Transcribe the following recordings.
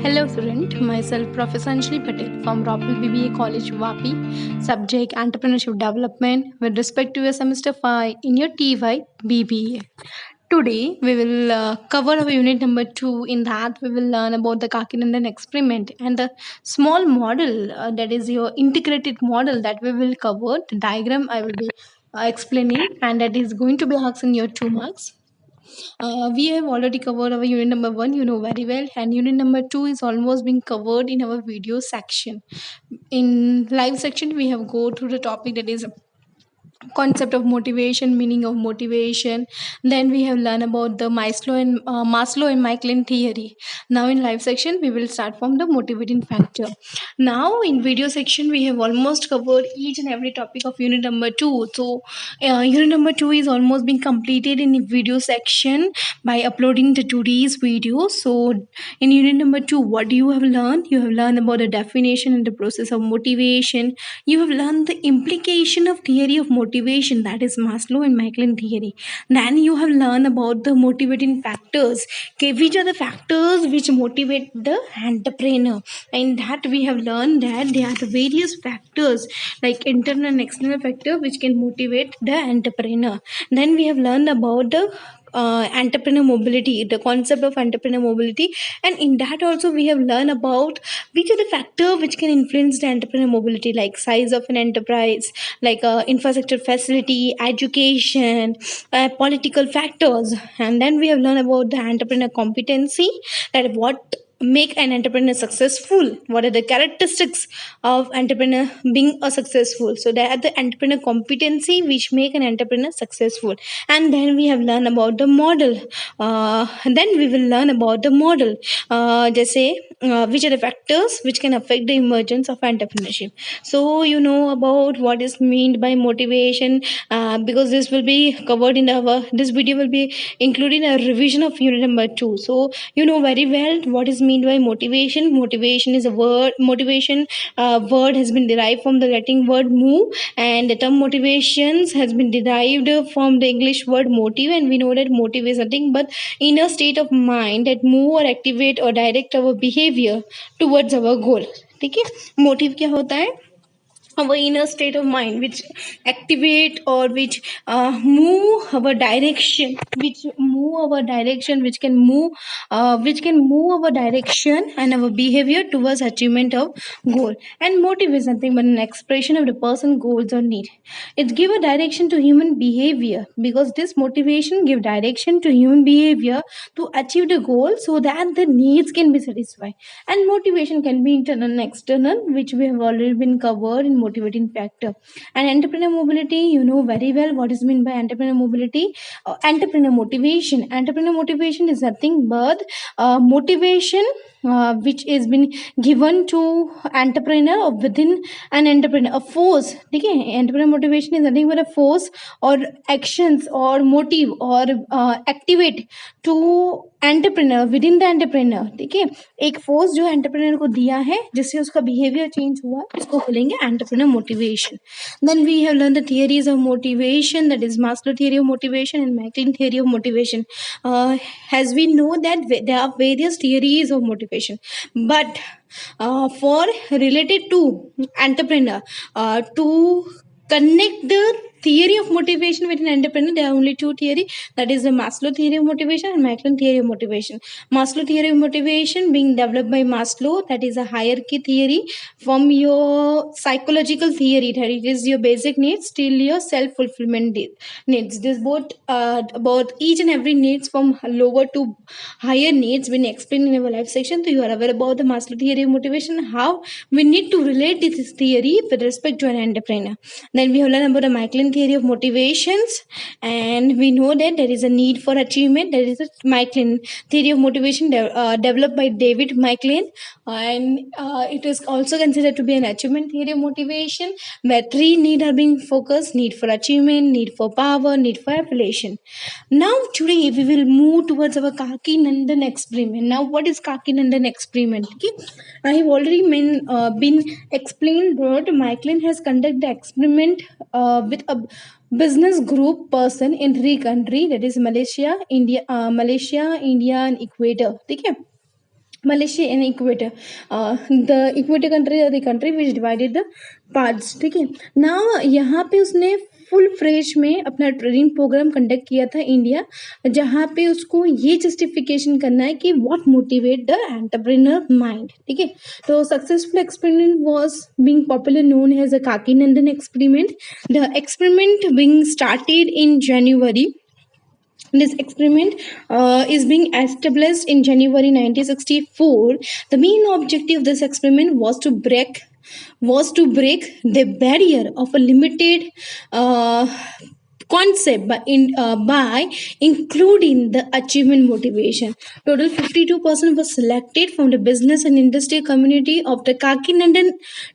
Hello student, myself Professor Anjali Patel from Roppel BBA College Vapi, subject Entrepreneurship Development with respect to your semester 5 in your TY BBA. Today we will cover our unit number 2. In that we will learn about the Kakinandan experiment and the small model that is your integrated model that we will cover. The diagram I will be explaining and that is going to be asked in your 2 marks. We have already covered our unit number 1, you know very well, and unit number 2 is almost being covered in our video section. In live section we have go through the topic that is concept of motivation, meaning of motivation. Then we have learned about the Maslow and Michaelin theory. Now in live section we will start from the motivating factor. Now in video section we have almost covered each and every topic of unit number 2. So unit number 2 is almost being completed in the video section by uploading the today's video. So in unit number 2, what do you have learned? You have learned about the definition and the process of motivation. You have learned the implication of theory of motivation, that is Maslow and Michaelin theory. Then you have learned about the motivating factors. Okay, which are the factors which motivate the entrepreneur? And that we have learned that there are the various factors like internal and external factor which can motivate the entrepreneur. Then we have learned about the entrepreneur mobility, the concept of entrepreneur mobility, and in that also we have learned about which are the factor which can influence the entrepreneur mobility, like size of an enterprise, like infrastructure facility, education, political factors. And then we have learned about the entrepreneur competency, that what make an entrepreneur successful, what are the characteristics of entrepreneur being a successful. So they are the entrepreneur competency which make an entrepreneur successful. And then we have learned about the model. Then we will learn about the model, just say which are the factors which can affect the emergence of entrepreneurship. So you know about what is meant by motivation, because this will be covered in our this video will be including a revision of unit number 2. So you know very well what is meant by motivation. Motivation is a word. Motivation word has been derived from the Latin word move, and the term motivations has been derived from the English word motive. And we know that motive is nothing but inner state of mind that move or activate or direct our behavior towards our goal. ठीक है, motive क्या होता है? Our inner state of mind which activate or which move our direction, which can move our direction and our behavior towards achievement of goal. And motive is nothing but an expression of the person goals or need. It give a direction to human behavior, because this motivation give direction to human behavior to achieve the goal so that the needs can be satisfied. And motivation can be internal and external, which we have already been covered in motivating factor. And entrepreneur mobility, you know very well what is meant by entrepreneur mobility. Entrepreneur motivation is nothing but motivation which is been given to entrepreneur or within an entrepreneur, a force. Okay, entrepreneur motivation is nothing but a force or actions or motive or activate to entrepreneur with in the entrepreneur. ठीक है, एक force जो entrepreneur को दिया है जिससे उसका behaviour change हुआ, इसको बोलेंगे entrepreneur motivation. Then we have learn the theories of motivation, that is Maslow theory of motivation and McClelland theory of motivation. As we know that there are various theories of motivation, but for related to entrepreneur, to connect the theory of motivation with an entrepreneur, there are only two theory, that is the Maslow theory of motivation and Michaelin theory of motivation. Maslow theory of motivation being developed by Maslow, that is a hierarchy theory from your psychological theory, that it is your basic needs till your self-fulfillment needs. This both about each and every needs from lower to higher needs been explained in our live section. So you are aware about the Maslow theory of motivation, how we need to relate this theory with respect to an entrepreneur. Then we have learned about the Michaelin theory of motivations, and we know that there is a need for achievement. There is a Michaelin theory of motivation developed by David Michaelin, and it is also considered to be an achievement theory of motivation, where three needs are being focused: need for achievement, need for power, need for affiliation. Now today we will move towards our Kakinandan experiment. Now what is Kakinandan experiment? Okay, I have already been explained that Michaelin has conducted the experiment with a business group person in three countries, that is Malaysia, India, and Ecuador. ठीक है, Malaysia and Equator. The Equator country are the country which divided the parts. ठीक है. Now यहाँ पे उसने full fresh में अपना training programme conduct किया था इंडिया, जहाँ पे उसको ये जस्टिफिकेशन करना है कि what motivate the entrepreneur mind. ठीक है. तो successful experiment was being popular known as a Kakinada experiment. The experiment being started in January. This experiment is being established in January 1964. The main objective of this experiment was to break the barrier of a limited uh, concept by including the achievement motivation. Total 52% was selected from the business and industry community of the Kakinandan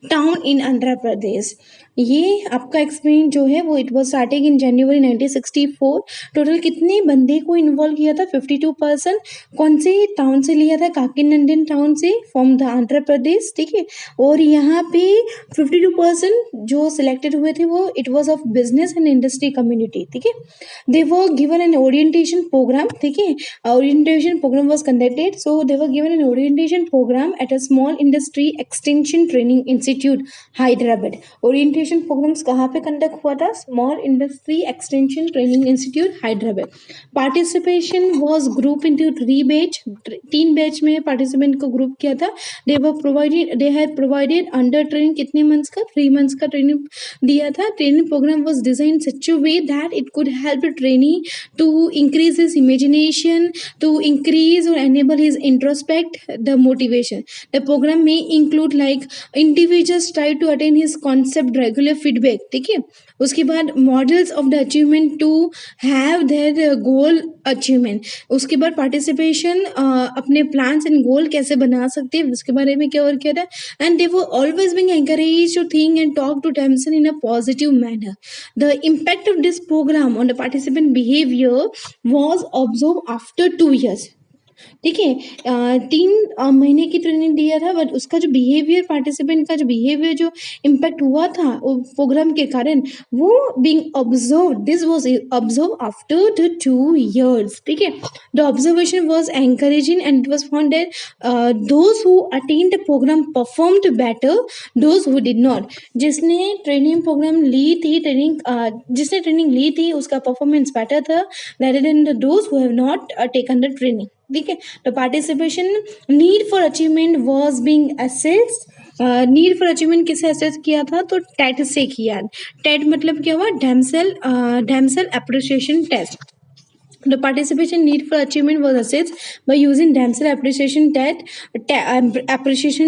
town in Andhra Pradesh. ये आपका experience जो है वो it was starting in January 1964. Total कितने बंदे को involve किया था? 52%. कौन से टाउन से लिया था? काकीनंदन टाउन से, फ्रॉम द आंध्र प्रदेश. ठीक है. और यहाँ पे 52% जो सिलेक्टेड हुए थे वो it was of business and industry community. ठीक है. They were given an orientation program. ठीक है. Orientation program was conducted. So they were given an orientation program at a small industry extension training institute Hyderabad. Orientation programs कहाँ पे conduct हुआ था? Small industry extension training institute Hyderabad. Participation was group into 3 batch. 3 batch में participant को group किया था. They had provided under training कितने months का? 3 मंथ्स का ट्रेनिंग दिया था. Training programme was design such a way that it could help trainee to increase his imagination, to increase और enable his introspect the motivation. The program may include like individuals try to attain his concept regular feedback. ठीक है. उसके बाद models of the achievement to have their goal achievement. उसके बाद participation अपने plans and गोल कैसे बना सकते हैं उसके बारे में क्या और किया था. And they were always being encourage to think and talk to themselves in a positive manner. The impact of this programme on the participant behaviour was observe after 2 years. ठीक है. 3 महीने की ट्रेनिंग दिया था, बट उसका जो behaviour, participant का जो बिहेवियर जो इम्पैक्ट हुआ था वो प्रोग्राम के कारण, वो being observe, this was observe after the 2 years. ठीक है. The observation was encouraging and it was found that those who attend the programme performed better those who did not. जिसने ट्रेनिंग प्रोग्राम ली थी, जिसने training ली थी उसका performance better था rather than those who have not taken the training. ठीक है. तो participation need for achievement was being assess. Need for achievement किसे असेस किया था? तो टेट से किया. टेट मतलब क्या हुआ? Damsel appreciation test. The participation need for achievement was assessed by using Damsel appreciation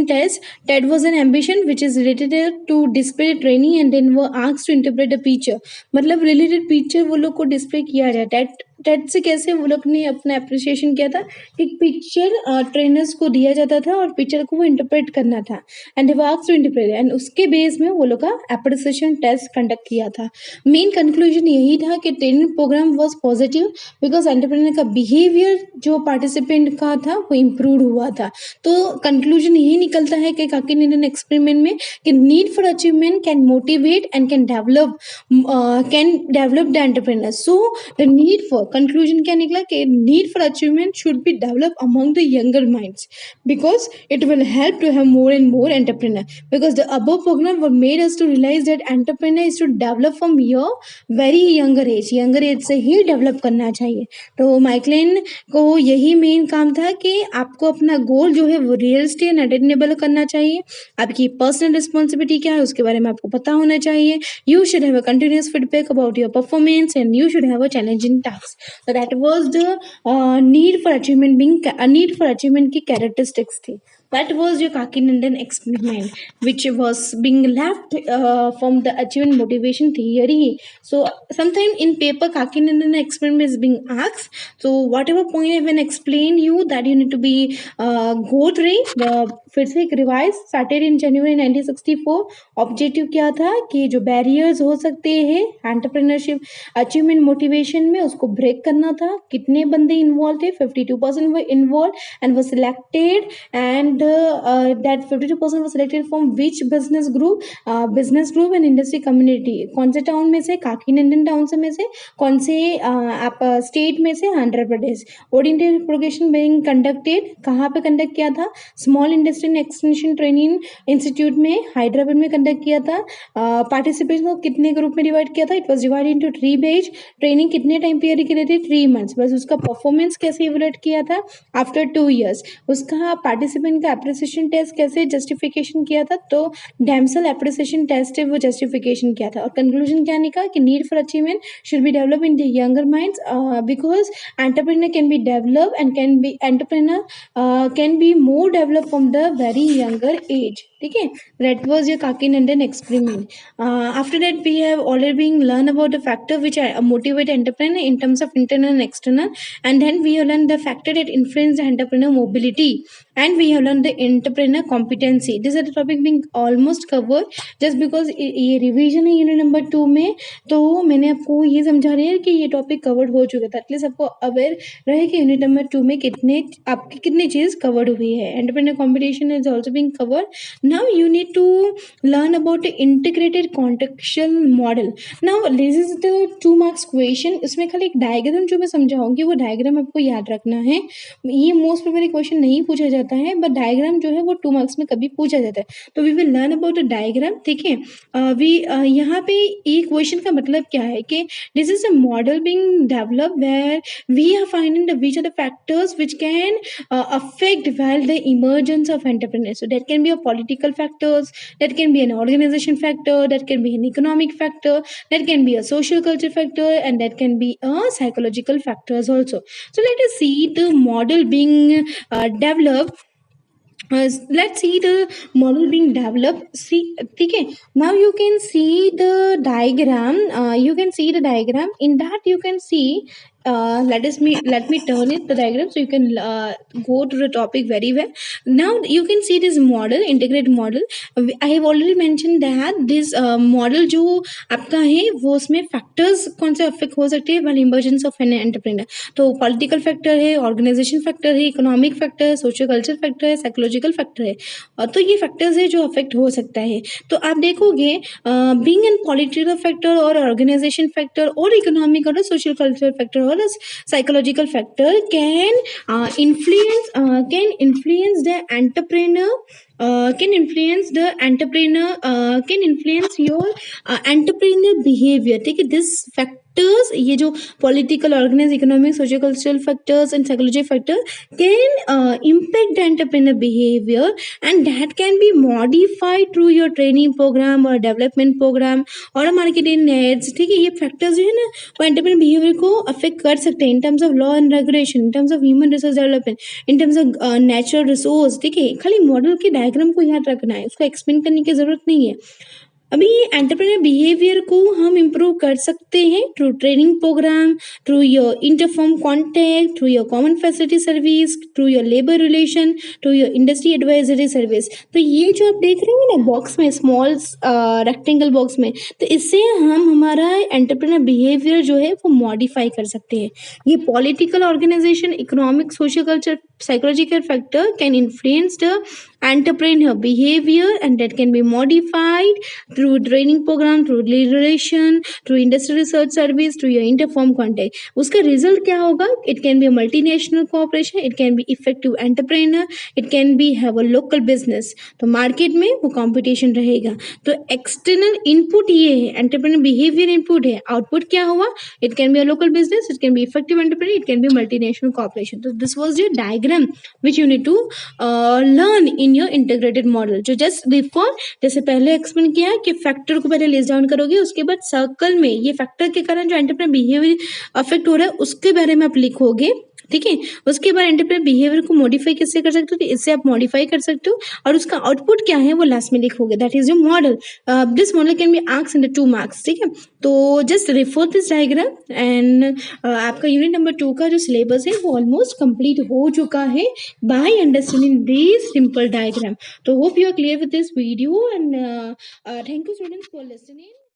test. TED was an ambition which is related to display training and then were asked to interpret the picture. मतलब related picture वो लोग को display किया जाता है. TET से कैसे वो लोग ने अपना अप्रिसिएशन किया था? एक पिक्चर ट्रेनर्स को दिया जाता था और पिक्चर को वो इंटरप्रेट करना था. And they were asked to interpret, and उसके बेस में वो लोग का अप्रिसिएशन टेस्ट कंडक्ट किया था. मेन कंक्लूजन यही था कि training programme was positive because entrepreneur का बिहेवियर जो पार्टिसिपेंट का था वो इम्प्रूव हुआ था. तो कंक्लूजन यही निकलता है कि काकीनंदन एक्सपेरिमेंट में कि need for achievement can motivate and can develop the entrepreneur. So the need for, conclusion क्या निकला कि need for achievement should be develop among the younger minds because it will help to have more and more entrepreneur. Because the above programme were made us to realise that entrepreneur is to develop from your very younger age से ही develop करना चाहिए. तो माइकलिन को यही main काम था कि आपको अपना गोल जो है वो रियलिस्टिक एंड अटेनेबल करना चाहिए. आपकी पर्सनल रिस्पॉन्सिबिलिटी क्या है उसके बारे में आपको पता होना चाहिए. You should have a continuous feedback about your performance and you should have a challenging task. So that was the need for achievement की characteristics थी. That was your Kakinandan experiment, which was being left from the achievement motivation theory. So sometime in paper, Kakinandan experiment is being asked. So whatever point I when explain you that you need to be go through the फिर से एक revise started in January 1964। Objective क्या था कि जो barriers हो सकते हैं एंटरप्रेन्योरशिप अचीवमेंट मोटिवेशन में उसको ब्रेक करना था। कितने बंदे इन्वॉल्व थे? 52% were involve and were selected and that 52% were selected from which business group and industry community. कौन से टाउन में से? काकीनंदन टाउन से में से। कौन से आप स्टेट में से? Andhra Pradesh. Oriented progression being conducted कहाँ पे कंडक्ट किया था? Small industry and extension training institute में हैदराबाद में कंडक्ट किया था। पार्टिसिपेंट्स को कितने ग्रुप में डिवाइड किया था? It was divided into 3 batch. Training कितने टाइम पीरियड के लिए थी? 3 मंथ्स। बस उसका परफॉर्मेंस कैसे इवैल्यूएट किया था? After 2 years. उसका पार्टिसिपेंट का एप्रिसिएशन टेस्ट कैसे जस्टिफिकेशन किया था? तो डैमसेल एप्रिसिएशन टेस्ट है वो जस्टिफिकेशन किया था। और कंक्लूजन क्या निकला कि need for achievement should be developed in the younger minds because entrepreneur can be developed and can be more developed from the very younger age. ठीक है, that was your Kakinandan experiment. After that we have already been learn about the factor which motivate entrepreneur in terms of internal and external, and then we have learned the factor that influence the entrepreneur mobility, and we have learned the entrepreneur competency. This is the topic being almost covered just because ये revision है unit number 2 में, तो मैंने आपको ये समझा रही है कि ये टॉपिक कवर्ड हो चुका था। एटलीस्ट आपको अवेयर रहे कि यूनिट नंबर 2 में कितनी चीज कवर्ड हुई है। Entrepreneur competition is also being covered. Now you need to learn about integrated contextual model. Now this is the 2 marks question. इसमें खाली एक डायग्राम जो मैं समझाऊंगी वो डायग्राम आपको याद रखना है। ये मोस्ट प्रोबेबली क्वेश्चन नहीं पूछा जाता है, बट डायग्राम जो है वो 2 मार्क्स में कभी पूछा जाता है। तो we will learn about the diagram. ठीक है, यहाँ पे ये क्वेश्चन का मतलब क्या है कि this is a model being developed where we are finding which are the factors which can affect well the emergence of entrepreneurs. So that can be a political factors, that can be an organization factor, that can be an economic factor, that can be a social culture factor, and that can be a psychological factors also. So let us see the model being developed. Let's see the model being developed. See, okay, now you can see the diagram. You can see the diagram. In that you can see, let me turn it the diagram so you can go to the topic very well. Now you can see this model, integrated model. I have already mentioned that this model जो आपका है वो उसमें factors कौन से affect हो सकते हैं वाल इमर्जेंस ऑफ एन एंटरप्रेन्योर। तो पॉलिटिकल फैक्टर है, ऑर्गेनाइजेशन फैक्टर है, इकोनॉमिक फैक्टर है, सोशियो कल्चर फैक्टर है, साइकोलॉजिकल फैक्टर है। तो ये फैक्टर्स है जो अफेक्ट हो सकता है। तो आप देखोगे बीइंग एन पॉलिटिकल फैक्टर और ऑर्गेनाइजेशन फैक्टर और इकोनॉमिक और social culture factor or a psychological factor can influence the entrepreneur, can influence your entrepreneur behavior. ठीक है, this factors, ये जो political, organized, economic, social cultural factors and psychological factor can impact the entrepreneur behavior, and that can be modified through your training program or development program or marketing ads. ठीक है, ये factors जो है ना वो entrepreneur behavior को affect कर सकते हैं in terms of law and regulation, in terms of human resource development, in terms of natural resource. ठीक है, खाली मॉडल के डायग्राम को याद रखना है, उसको एक्सप्लेन करने की जरूरत नहीं है। अभी एंटरप्रेन्योर बिहेवियर को हम इम्प्रूव कर सकते हैं through training program, through your interfirm contact, through your common facility service, through your labour relation, through your industry advisory service. तो ये जो आप देख रहे हो ना बॉक्स में, स्मॉल रेक्टेंगल बॉक्स में, तो इससे हम हमारा एंटरप्रेन्योर बिहेवियर जो है वो मॉडिफाई कर सकते हैं। ये political, organisation, economic, social culture, psychological factor can influence the entrepreneur behavior, and that can be modified through training program, through relation, through industry research service, through your interform contact. उसका result क्या होगा? It can be a multinational corporation, it can be effective entrepreneur, it can be have a local business. तो market में वो competition रहेगा। तो external input ये है, entrepreneur behavior input है, output क्या हुआ? It can be a local business, it can be effective entrepreneur, it can be multinational corporation. तो this was your diagram which you need to learn in your integrated model. जो just before, जैसे पहले explain किया कि factor को पहले list down करोगे, उसके बाद सर्कल में ये फैक्टर के कारण जो एंटरप्रेन्योर बिहेवियर अफेक्ट हो रहा है उसके बारे में आप लिखोगे। ठीक है। उसके बाद एंटरप्रेन्योर बिहेवियर को मॉडिफाई किससे कर सकते हो, तो इससे आप मॉडिफाई कर सकते हो, और उसका आउटपुट क्या है वो लास्ट में लिखोगे, that is your model. This model can be asked in the 2 marks, ठीक है। तो just refer this diagram and आपका यूनिट नंबर 2 का जो सिलेबस है वो ऑलमोस्ट कंप्लीट हो चुका है by understanding this simple diagram. तो hope you are clear with this video and thank you students for listening.